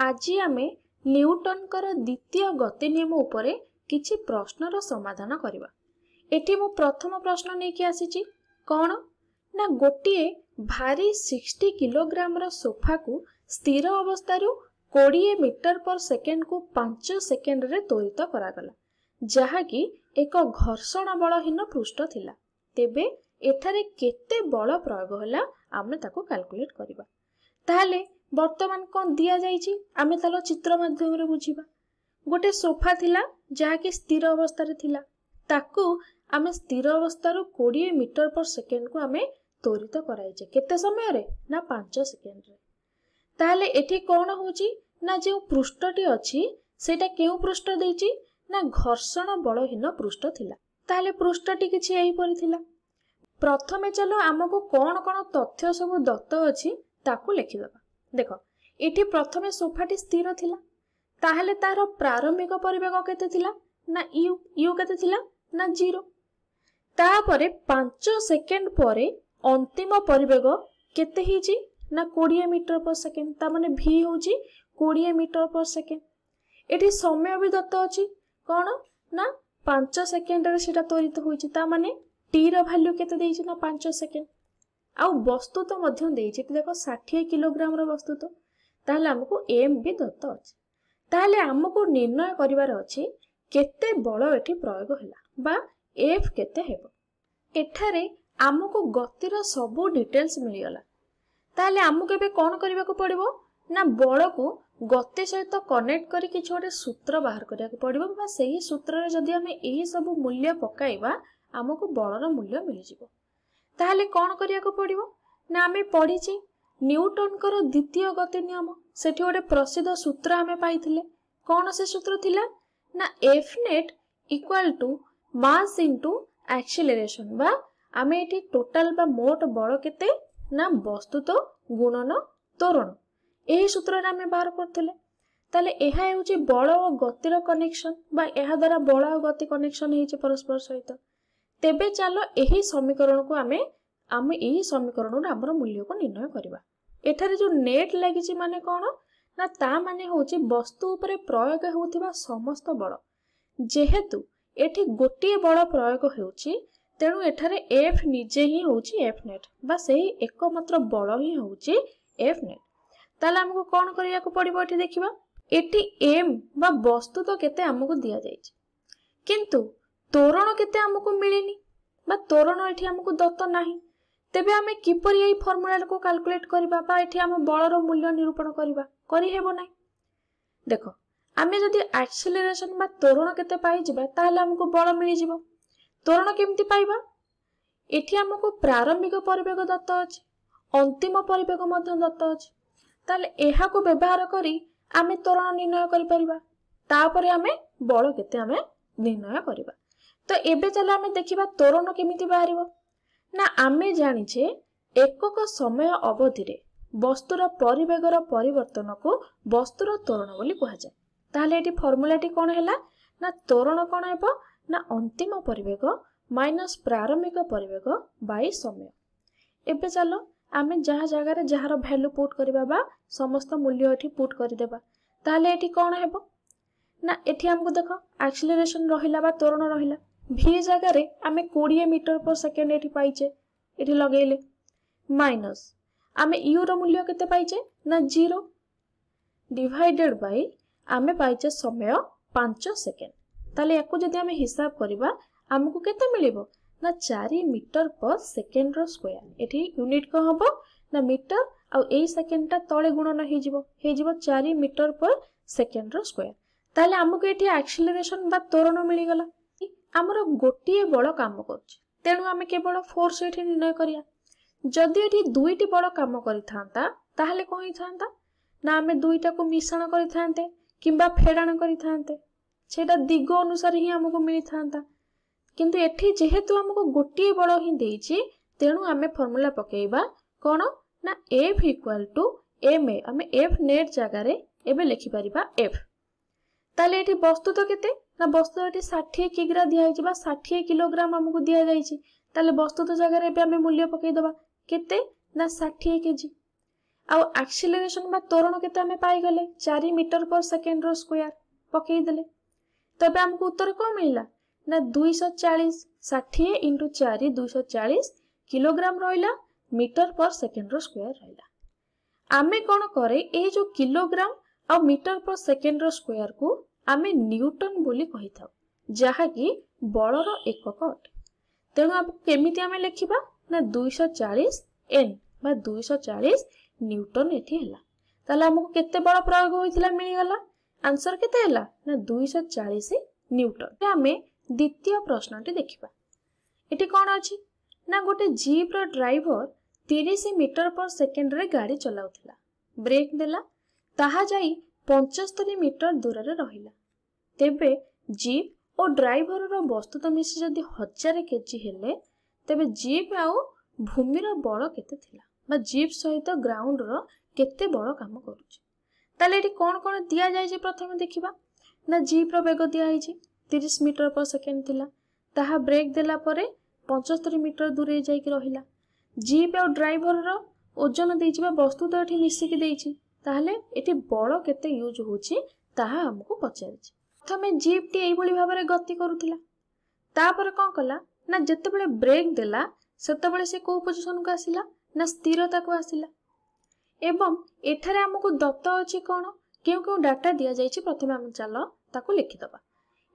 आज आमे न्यूटन कर द्वितीय गति नियम उपरे किछि प्रश्नर समाधान करबा। एठी मु प्रथम प्रश्न नै कि आसीची कोन ना गोटिए भारी 60 किलोग्राम रो सोफा को स्थिर अवस्थारू 20 मीटर पर सेकेंड को 5 सेकेंड रे त्वरित करागला, जहाँकि एक घर्षण बलहीन पृष्ठ थिला। तेबे एठारे केते बल प्रयोग होला आमे ताको कैलकुलेट करबा। ताहाले वर्तमान कोन दिया जाईची आमे तालो चित्र माध्यम रे बुझिबा। गोटे सोफा थिला जहाँकि स्थिर अवस्था रे थिला, ताकू आमे स्थिर अवस्थारू 20 मीटर पर सेकेंड को आमे त्वरित कराइचे केते समय रे ना 5 सेकेंड रे। ताहाले एठी कोन होची ना जे पृष्ठटी अछि सेटा केउ पृष्ठ देइची ना घर्षण बलहीन पृष्ठ थिला। ताहाले पृष्ठटी किछि एही परि थिला। प्रथमे चलो हमको कोन कोन तथ्य सब दत्त अछि ताकू लिखि दबा। देखो एठी प्रथमे सोफाटी स्थिर थिला, ताहाले तार प्रारंभिक परिवेग केते थिला ना यू केते थिला ना 0। तापरे 5 सेकेंड परे अंतिम परिवेग केते हिची ना 20 मीटर पर सेकेंड, ता माने v होची 20 मीटर पर सेकेंड। एठी समय भी दत्त अछि कोन ना 5 सेकेंड रे सेटा त्वरित होईची, ता माने t रो वैल्यू केते देइची ना 5 सेकेंड। आ वस्तु तो मध्य देइची देखो 60 किलोग्राम रो वस्तु तो, ताहले हमको m भी दत्त अछि। ताहले हमको निर्णय करिवार अछि केते बल एठी प्रयोग होला बा f केते हेबो। एठारे हमको गतिर सबु डिटेल्स मिली गला। ताहले हमको एबे कोन करिवा को पड़िबो ना बल को गति सहित कनेक्ट करी कि छोटे सूत्र बाहर करिया को पड़िबो, बा सेही सूत्र रे जदी हमें एही सब मूल्य पकाइबा हमको बलर मूल्य मिली जिवो। ताहले कोन करिया को पड़िबो ना हमें पढिची न्यूटन कर द्वितीय गति नियम, सेठी गोटे प्रसिद्ध सूत्र हमें पाइथिले। कोन से सूत्र थिला ना F net equal to mass into acceleration, बा आमे एठी टोटल बा मोट बल केते ना वस्तु तो गुणन त्वरण, एही सूत्र रे हमें बाहर करथिले। ताले एहा हेउची बल और गतिर कनेक्शन, बा एहा द्वारा बल और गति कनेक्शन हेची परस्पर सहित। तेबे चलो एही समीकरण को आमे एही समीकरण रे हमर मूल्य को निर्णय करबा। एठारे जो नेट लागिची माने कोन ना ता माने होची वस्तु उपरे प्रयोग होउथिबा समस्त बल। जेहेतु एठी गोटिए बल प्रयोग हेउची तेणु एठारे F निजे ही होची F net, बा सेही एकमात्र बल ही होची F net। ताले हमको कोन करिया को पड़िबो एठी देखिबा। एठी m बा वस्तु तो केते हमको दिया जायछि, किंतु त्वरण केते हमको मिलेनी बा त्वरण एठी हमको दत्त नाही। तेबे हमें किपरि एई फार्मूला को कैलकुलेट करबा बा एठी हम बलर मूल्य निरूपण करबा करि हेबो नै। देखो आमे जदि एक्सेलरेशन बा त्वरण केते पाई जिबा ताहले हमको बल मिली जिवो। त्वरण केमति पाइबा, एठी हमको प्रारंभिक परिवेग दत्त अछि, अंतिम परिवेग मध्य दत्त अछि। ताहले एहा को व्यवहार करी आमे त्वरण निर्णय करि परिबा, तापरे आमे बल केते आमे निर्णय करबा। तो एबे चला आमे देखिबा त्वरण केमिति बाहरिबो ना आमे जानिछे एकक समय अवधि रे वस्तुर परिवेगर परिवर्तन को वस्तुर त्वरण बोली कहा जाय। ताहले एटी फार्मूलाटी कोन हैला ना त्वरण कोन हेबो ना अंतिम परिवेग माइनस प्रारंभिक परिवेग बाई समय। एबे चलो आमे जहा जगह रे जहार वैल्यू पुट करबा बा समस्त मूल्य एठी पुट करि देबा। ताहले एठी कोन हेबो ना एठी हमको देखो एक्सेलरेशन रहिला बा त्वरण रहिला, v जगह रे आमे 20 मीटर पर सेकेंड एठी पाइचे, एठी लगेले माइनस आमे u रो मूल्य केते पाइचे ना 0 डिवाइडेड बाय आमे पाइचे समय 5 सेकेंड। ताले याको जदि आमे हिसाब करबा हमको केते मिलिबो ना 4 मीटर पर सेकेंड रो स्क्वायर। एठी यूनिट को हबो ना मीटर आ एई सेकेंड ता तळे गुणन हे जिवो 4 मीटर पर सेकेंड रो स्क्वायर। ताले हमको एठी एक्सेलरेशन बा त्वरण मिली गला। हमरो गोटिए बल काम करछ, तेणु आमे केवल फोर्स एठी निर्णय करिया। जदि एठी दुईटी बल काम करिथांता ताहले कोन हिथांता ना आमे दुईटा को मिश्रण करिथांते किंबा फेडाण करिथांते, सेटा दिग अनुसार ही हमको मिली थांता। किंतु एठी जेहेतु हमको गोटिए बल ही देइछि तेणु आमे फार्मूला पकेइबा कोन ना F इक्वल टू ma, आमे F नेट जगह रे एबे लिखि परिबा F। ताले एठी वस्तु तो केते ना वस्तु एठी 60 किग्रा दिया हिची बा 60 किलोग्राम हमको दिया जाइछि। ताले वस्तु तो जगह रे एबे आमे मूल्य पकेइ दबा केते ना 60 केजी। आउ एक्सीलरेशन बा त्वरण केते आमे पाई गले 4 मीटर पर सेकेंड रो स्क्वायर पकई देले तबे हमको उत्तर कौन मिला ना 240 60 इंटू 4 240 किलोग्राम रहिला मीटर पर सेकेंड रो स्क्वायर रहिला। आमे कौन करे ए जो किलोग्राम आ मीटर पर सेकेंड रो स्क्वायर को आमे न्यूटन बोली कहि थाउ जहा कि बलर एकक अटे। तेणु आप केमिति आमे लिखिबा ना 240 एन बा 240 न्यूटन एठी हला। ताले हमको केते बल प्रयोग होइतिला मिली गला आंसर केते हला ना 240 न्यूटन। आमे द्वितीय प्रश्नटी देखिबा। एठी कोन अछि ना गोटे जीप रो ड्राइवर 30 मीटर पर सेकेंड रे गाड़ी चलाउथिला ब्रेक देला ताहा जाई 75 मीटर दूर रे रहिला तेबे जीप और ड्राइवर रो वस्तुत मिसी जदि 1000 केजी हेले तेबे जीप आउ भूमिर बल केते थिला बा जीप सहित ग्राउंड रो केते बल काम करूची। ताले एठी कोन कोन दिया जाय जे प्रथमे देखिबा ना जीप रो वेग दिया है 30 मीटर पर सेकेंड थिला ताहा ब्रेक देला परे 75 मीटर दूरे जाई कि रहिला। जीप और ड्राइवर रो ओजन देइछि बा वस्तु तो एठी मिसी कि देइछि ताहले एठी बल केते यूज होची ताहा हमको पचारिछि। प्रथमे जीप टी एई भली भाबरे गति करूथिला तापर कोन कला ना जेतेबेले ब्रेक देला सेतेबेले से को पोजीशन को आसिला ना स्थिरता को आसिला एवं एठारे हमको दत्त अछि कोन केउ डाटा दिया जाइछि प्रथमे हम चलो ताको लिखि दबा।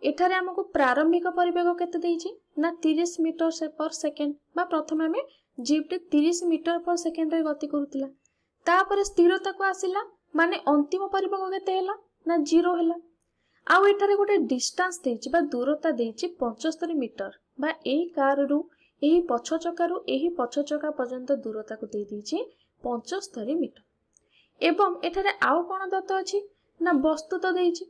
एठारे हमको प्रारंभिक परिवेग केते देइछि ना 30 मीटर से पर सेकेंड बा प्रथमे हमें जीप टी 30 मीटर पर सेकेंड रे गति करूथिला तापर स्थिरता को आसिला माने अंतिम परिवेग केते हला ना 0 हला। आउ एठारे गोटे डिस्टेंस देइछि बा दूरता देइछि 75 मीटर बा एही कार रु एही पछ चका रु एही पछ चका पर्यंत दूरता को दे देइछि 75 मीटर एवं एठारे आउ कोन दत्त अछि ना वस्तु तो देइछि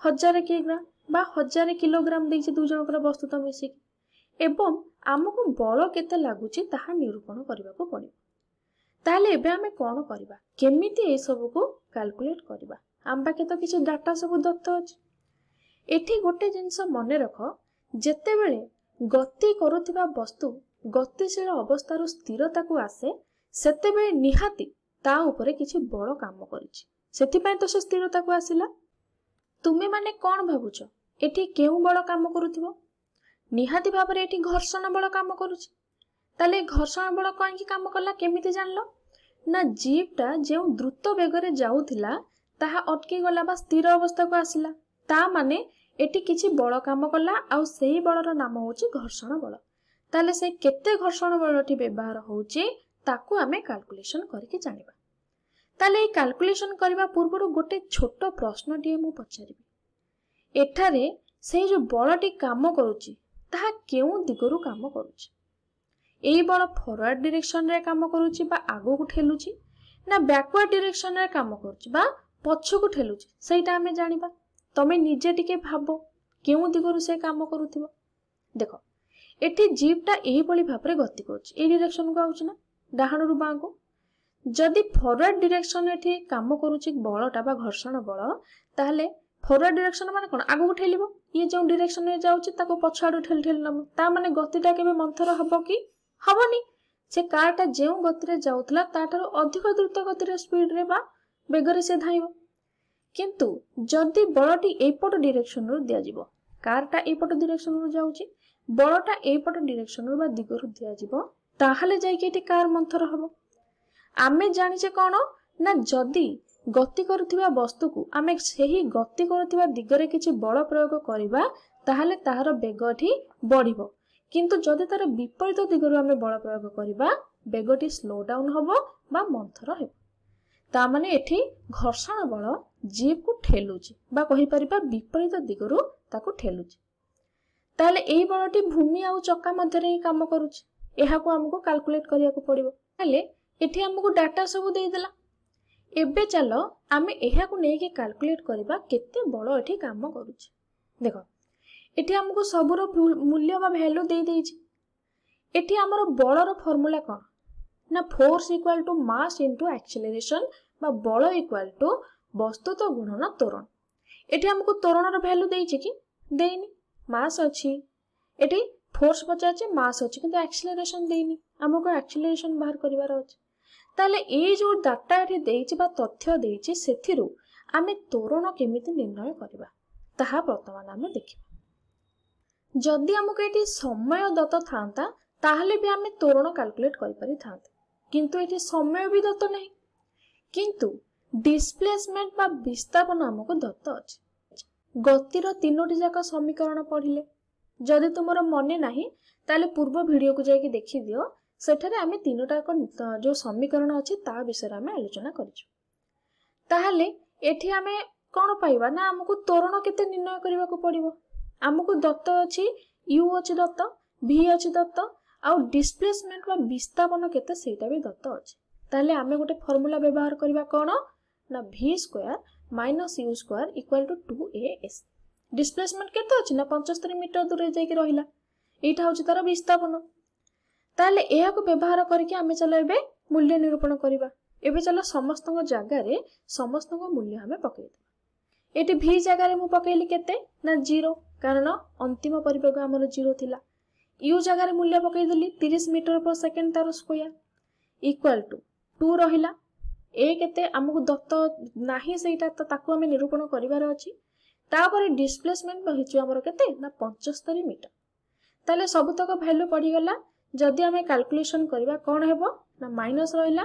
1000 किलोग्राम बा 1000 किलोग्राम देइछि दु जनकर वस्तु तो मिसी एवं हमको बल केते लागुछि ताहा निरूपण करबा को पड़िबो। ताहले एबे हमें कोन करबा केमिति ए सब को कैलकुलेट करबा हम पाके तो किछ डाटा सब दत्त अछि। एठी गोटे जिंस मने रख जेतेबेले गति करुथिबा वस्तु गतिशील अवस्था स्थिरता को आसे सेतेबेले निहाती ता ऊपर किछि बड़ काम करिछि सेति पय तो से स्थिरता को आसिला। तुमे माने कोन भाबुछ एठी केउ बड़ काम करुथिबो निहाती भाबरे एठी घर्षण बड़ काम करूछि ताले घर्षण बड़ कोन की काम कला केमिति जानलो ना जीपटा जे द्रुत बेगरे जाउथिला ताहा अटकी गला बा स्थिर अवस्था को आसिला ता माने एटी किछि बड़ काम कला आउ सेही बड़र नाम होछि घर्षण बल। ताले से केते घर्षण बलटी व्यवहार होछि ताकू आमे कैलकुलेशन करके जानिबा। ताले ए कैलकुलेशन करबा पूर्व गोटे छोट प्रश्न टी मु पचारिबी एठारे से जो बलटी काम करूछि ताहा केउ दिगरु काम करूछि एई बल फॉरवर्ड डायरेक्शन रे काम करूछि बा आगो को ठेलुछि ना बैकवर्ड डायरेक्शन रे काम करूछि बा पछ को ठेलुछि सेटा हमें जानिबा। तमे निजे टिके भाबो केउ दिगरु से काम करूथिबो देखो एठी जीपटा एही बली भाबरे गति करूछि ए डायरेक्शन को आउछि ना डाहाण रु बां को जदि फॉरवर्ड डायरेक्शन एठी काम करूछि बलटा बा घर्षण बल ताहले फॉरवर्ड डायरेक्शन माने कोन आगो को ठेलिबो ये जो डायरेक्शन रे जाउछि ताको पछाडू ठेल ठेल नम ता माने गतिटा केबे मंथर हबो कि हबोनी से कारटा जेउ गति रे जाउथला ताठारो अधिक द्रुत गति रे स्पीड रे बा बेगरे से धाइबो किंतु जदि बलटी एपट डायरेक्शन रु दिया जिवो कारटा एपट डायरेक्शन रु जाउछि बलटा एपट डायरेक्शन रु बा दिगरु दिया जिवो ताहाले जाई के एटी कार मंथर हबो। आमे जानिचे कोन ना जदि गति करूथिबा वस्तु को आमे सेही गति करूथिबा दिगरे किछि बल प्रयोग करिबा ताहाले ताहार बेगठी बढ़िबो किंतु जदि तार विपरीत दिगरु आमे बल प्रयोग करिबा बेगठी स्लो डाउन हबो बा मंथर हेबो। ता माने एठी घर्षण बल जीप को ठेलुछि बा कहि परिबा विपरीत दिगरु ताको ठेलुछि ताले एही बलटी भूमि आउ चक्का मध्य रे काम करूछि एहा को हमको कैलकुलेट करिया को पड़िबो। ताले एठी हमको डाटा सब देई देला एबे चलो आमे एहा को नै के कैलकुलेट करबा केते बल एठी काम करूछि। देखो एठी हमको सबरो मूल्य बा वैल्यू देई देछि एठी हमरो बलर फार्मूला कोन ना force equal to mass into acceleration बा बल इक्वल टू वस्तु तो गुणन त्वरण। एठी हमको त्वरणर वैल्यू देइछि कि देइनी मास अछि एठी फोर्स पचाछि मास अछि किंतु एक्सेलरेशन देइनी हमको एक्सेलरेशन बाहर करिवार अछि ताले ये जो डाटा एठी देइछि बा तथ्य देइछि सेथिरु आमे त्वरण केमिति निर्णय करबा ताहा वर्तमान आमे देखिबा। जदि हमको एठी समय दत्त थांता ताहले भी आमे त्वरण कैलकुलेट करि पारि थांते, किंतु एठी समय भी दत्त नहीं, किंतु डिस्प्लेसमेंट बा विस्थापन हमको दत्त अछि। गतिर तीनोटी जाक समीकरण पढ़िले जदि तुमर मने नाही ताले पूर्व वीडियो को जाके देखि दियो, सेठारे आमे तीनोटा जो समीकरण अछि ता विषय आमे आलोचना करिछु। ताहले एठी आमे कोन पाइबा ना हमको त्वरण केते निर्णय करबा को पड़िबो। हमको दत्त अछि u अछि दत्त, v अछि दत्त, आ डिस्प्लेसमेंट बा विस्थापन केते सेटा भी दत्त अछि। ताहले आमे गोटे फार्मूला व्यवहार करबा कोन ना v square minus u square equal to 2as। Displacement केते अछि ना 75 मीटर दूर जाई के रहिला, एटा होछि तार विस्थापन। ताले एहा को व्यवहार करके आमे चलो एबे मूल्य निरूपण करिबा। एबे चलो समस्त जगह रे समस्त मूल्य हमें पकई देबा। एटी v जगह रे मु पकईली केते ना 0, कारण अंतिम परिवेग हमर 0 थिला। u जगह रे मूल्य पकई देली 30 मीटर पर सेकंड तार स्क्वायर इक्वल टू 2 रहिला। ए केते हमकु दत्त नाही सेटा त ताकू हमें निरूपण करिवार अछि। तापर डिस्प्लेसमेंट रहिछु हमर केते ना 75 मीटर। ताले सबतक वैल्यू पड़ी गला। जदि हमें कैलकुलेशन करबा कोन हेबो ना माइनस रहिला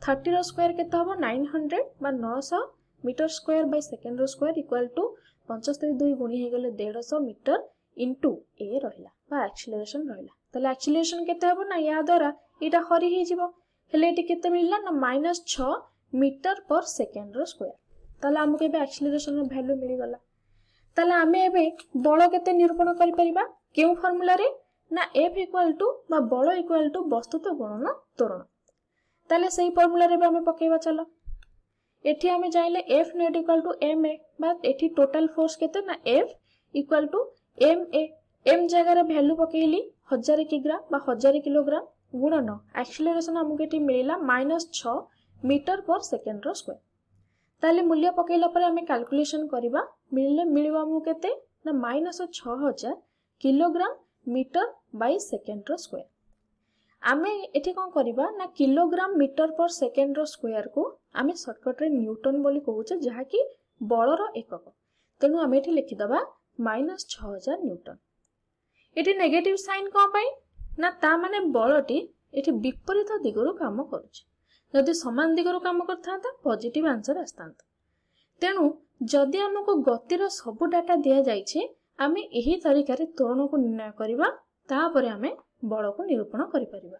30 रो स्क्वायर केते हबो 900 बा 900 मीटर स्क्वायर बाय सेकंड रो स्क्वायर इक्वल टू 75 2 गुणी हे गेले 150 मीटर इनटू ए रहिला बा एक्सीलरेशन रहिला। ताले एक्सीलरेशन केते हबो ना या द्वारा एटा हरि हे जिवो, हेले एटी केते मिलला ना -6 मीटर पर सेकंड रो स्क्वायर। ताले हमके एबे एक्सीलरेशन रो वैल्यू मिली गला। ताले आमे एबे बल केते निरूपण करि परिबा केउ फार्मूला रे ना F इक्वल टू बा बल इक्वल टू वस्तुत्व गुणन त्वरण। ताले सही फार्मूला रे हमें पकेइबा। चलो एठी हमें जाइले F net equal to ma बा एठी टोटल फोर्स केते ना F equal to ma। m जगह रे वैल्यू पकेइली 1000 किग्रा बा 1000 किलोग्राम गुणन एक्सीलरेशन हमके एठी मिलिला -6 मीटर पर सेकंड रो स्क्वायर। ताले मूल्य पकेइला पर हमें कैलकुलेशन करिबा मिलिबा हमु केते ना -6000 किलोग्राम मीटर बाय सेकंड रो स्क्वायर। आमे एठी कोन करिबा ना किलोग्राम मीटर पर सेकंड रो स्क्वायर को आमे शॉर्टकट रे न्यूटन बोली कहूचे, जहा कि बलर एकक। तेनु आमे एठी लिखि दबा -6000 न्यूटन। एठी नेगेटिव साइन को पई ना ता माने बलटी एठी विपरीत दिगरु काम करूची। जदि समान दिगरु काम करथांता पॉजिटिव आंसर आस्तांता। तेनु जदि हमको गतिर सब डाटा दिया जाइछे आमे एही तरीका रे त्वरण को निर्णय करिबा, तापरे आमे बल को निरूपण करि परिबा।